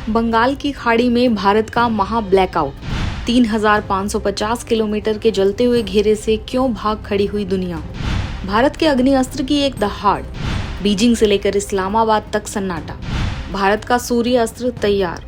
बंगाल की खाड़ी में भारत का महा ब्लैकआउट, 3,550 किलोमीटर के जलते हुए घेरे से क्यों भाग खड़ी हुई दुनिया। भारत के अग्नि-अस्त्र की एक दहाड़, बीजिंग से लेकर इस्लामाबाद तक सन्नाटा। भारत का सूर्य अस्त्र तैयार।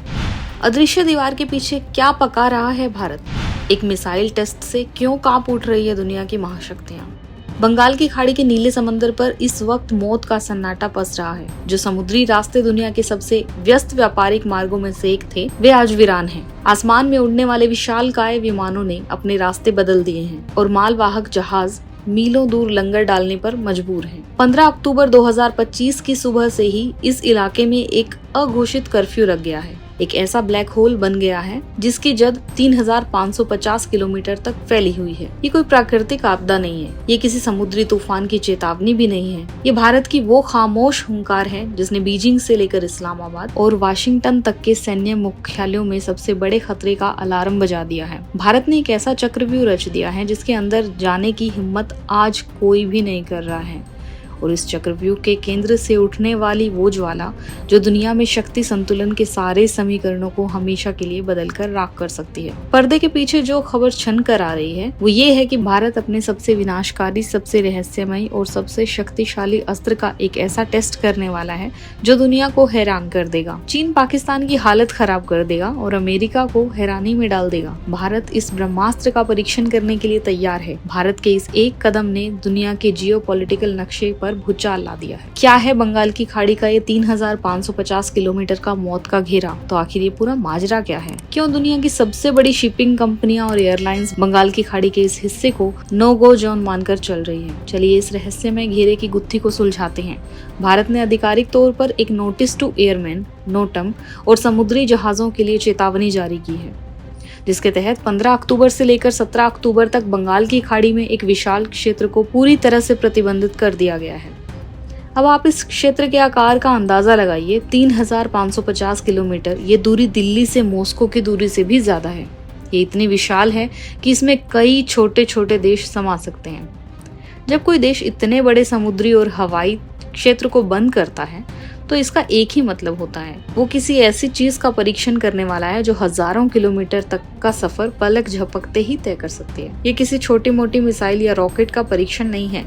अदृश्य दीवार के पीछे क्या पका रहा है भारत। एक मिसाइल टेस्ट से क्यों कांप उठ रही है दुनिया की महाशक्तियां। बंगाल की खाड़ी के नीले समंदर पर इस वक्त मौत का सन्नाटा पस रहा है। जो समुद्री रास्ते दुनिया के सबसे व्यस्त व्यापारिक मार्गों में से एक थे, वे आज वीरान हैं। आसमान में उड़ने वाले विशालकाय विमानों ने अपने रास्ते बदल दिए हैं और मालवाहक जहाज मीलों दूर लंगर डालने पर मजबूर हैं। 15 अक्टूबर 2025 की सुबह से ही इस इलाके में एक अघोषित कर्फ्यू लग गया है। एक ऐसा ब्लैक होल बन गया है जिसकी जद 3,550 किलोमीटर तक फैली हुई है। ये कोई प्राकृतिक आपदा नहीं है, ये किसी समुद्री तूफान की चेतावनी भी नहीं है। ये भारत की वो खामोश हुंकार है जिसने बीजिंग से लेकर इस्लामाबाद और वाशिंगटन तक के सैन्य मुख्यालयों में सबसे बड़े खतरे का अलार्म बजा दिया है। भारत ने एक ऐसा चक्रव्यूह रच दिया है जिसके अंदर जाने की हिम्मत आज कोई भी नहीं कर रहा है। और इस चक्रव्यूह के केंद्र से उठने वाली वो ज्वाला जो दुनिया में शक्ति संतुलन के सारे समीकरणों को हमेशा के लिए बदलकर राख कर सकती है। पर्दे के पीछे जो खबर छन कर आ रही है वो ये है कि भारत अपने सबसे विनाशकारी, सबसे रहस्यमयी और सबसे शक्तिशाली अस्त्र का एक ऐसा टेस्ट करने वाला है जो दुनिया को हैरान कर देगा। चीन पाकिस्तान की हालत खराब कर देगा और अमेरिका को हैरानी में डाल देगा। भारत इस ब्रह्मास्त्र का परीक्षण करने के लिए तैयार है। भारत के इस एक कदम ने दुनिया के जियोपॉलिटिकल नक्शे पर भूचाल ला दिया है। क्या है बंगाल की खाड़ी का ये 3,550 किलोमीटर का मौत का घेरा? तो आखिर ये पूरा माजरा क्या है? क्यों दुनिया की सबसे बड़ी शिपिंग कंपनियां और एयरलाइंस बंगाल की खाड़ी के इस हिस्से को नो गो जोन मानकर चल रही है? चलिए इस रहस्यमय घेरे की गुत्थी को सुलझाते हैं। भारत ने आधिकारिक तौर पर एक नोटिस टू एयरमैन नोटम और समुद्री जहाजों के लिए चेतावनी जारी की है, जिसके तहत 15 अक्टूबर से लेकर 17 अक्टूबर तक बंगाल की खाड़ी में एक विशाल क्षेत्र को पूरी तरह से प्रतिबंधित कर दिया गया है। अब आप इस क्षेत्र के आकार का अंदाजा लगाइए। 3,550 किलोमीटर, ये दूरी दिल्ली से मॉस्को की दूरी से भी ज्यादा है। ये इतनी विशाल है कि इसमें कई छोटे छोटे देश समा सकते हैं। जब कोई देश इतने बड़े समुद्री और हवाई क्षेत्र को बंद करता है तो इसका एक ही मतलब होता है, वो किसी ऐसी चीज का परीक्षण करने वाला है जो हजारों किलोमीटर तक का सफर पलक झपकते ही तय कर सकती है। ये किसी छोटी मोटी मिसाइल या रॉकेट का परीक्षण नहीं है,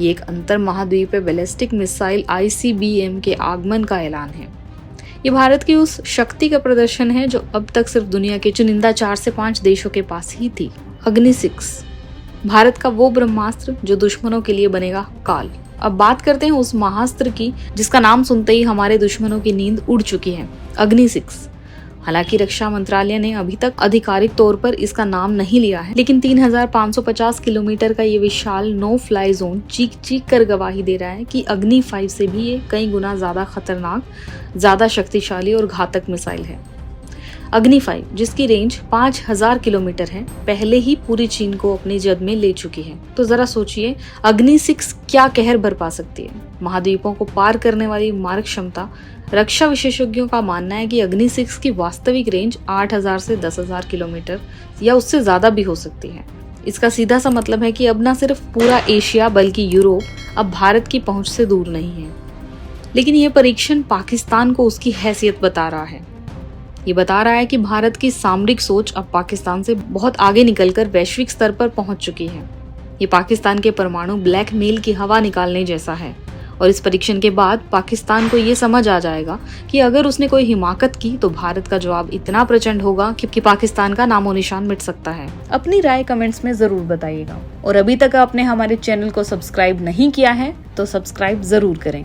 ये एक अंतर महाद्वीपीय बैलिस्टिक मिसाइल ICBM के आगमन का ऐलान है। ये भारत की उस शक्ति का प्रदर्शन है जो अब तक सिर्फ दुनिया के चुनिंदा 4 से 5 देशों के पास ही थी। अग्नि-6, भारत का वो ब्रह्मास्त्र जो दुश्मनों के लिए बनेगा काल। अब बात करते हैं उस महास्त्र की जिसका नाम सुनते ही हमारे दुश्मनों की नींद उड़ चुकी है, अग्नि-6। हालांकि रक्षा मंत्रालय ने अभी तक आधिकारिक तौर पर इसका नाम नहीं लिया है, लेकिन 3,550 किलोमीटर का ये विशाल नो फ्लाई जोन चीख चीख कर गवाही दे रहा है कि अग्नि-5 से भी ये कई गुना ज्यादा खतरनाक, ज्यादा शक्तिशाली और घातक मिसाइल है। अग्नि-5 जिसकी रेंज 5,000 किलोमीटर है, पहले ही पूरी चीन को अपनी जद में ले चुकी है। तो जरा सोचिए अग्नि-6 क्या कहर बरपा सकती है। महाद्वीपों को पार करने वाली मारक क्षमता। रक्षा विशेषज्ञों का मानना है कि अग्नि-6 की वास्तविक रेंज 8,000 से 10,000 किलोमीटर या उससे ज्यादा भी हो सकती है। इसका सीधा सा मतलब है कि अब न सिर्फ पूरा एशिया बल्कि यूरोप अब भारत की पहुंच से दूर नहीं है। लेकिन यह परीक्षण पाकिस्तान को उसकी हैसियत बता रहा है। ये बता रहा है कि भारत की सामरिक सोच अब पाकिस्तान से बहुत आगे निकलकर वैश्विक स्तर पर पहुंच चुकी है। ये पाकिस्तान के परमाणु ब्लैकमेल की हवा निकालने जैसा है। और इस परीक्षण के बाद पाकिस्तान को ये समझ आ जाएगा कि अगर उसने कोई हिमाकत की तो भारत का जवाब इतना प्रचंड होगा कि पाकिस्तान का नामो निशान मिट सकता है। अपनी राय कमेंट्स में जरूर बताइएगा और अभी तक आपने हमारे चैनल को सब्सक्राइब नहीं किया है तो सब्सक्राइब जरूर करें।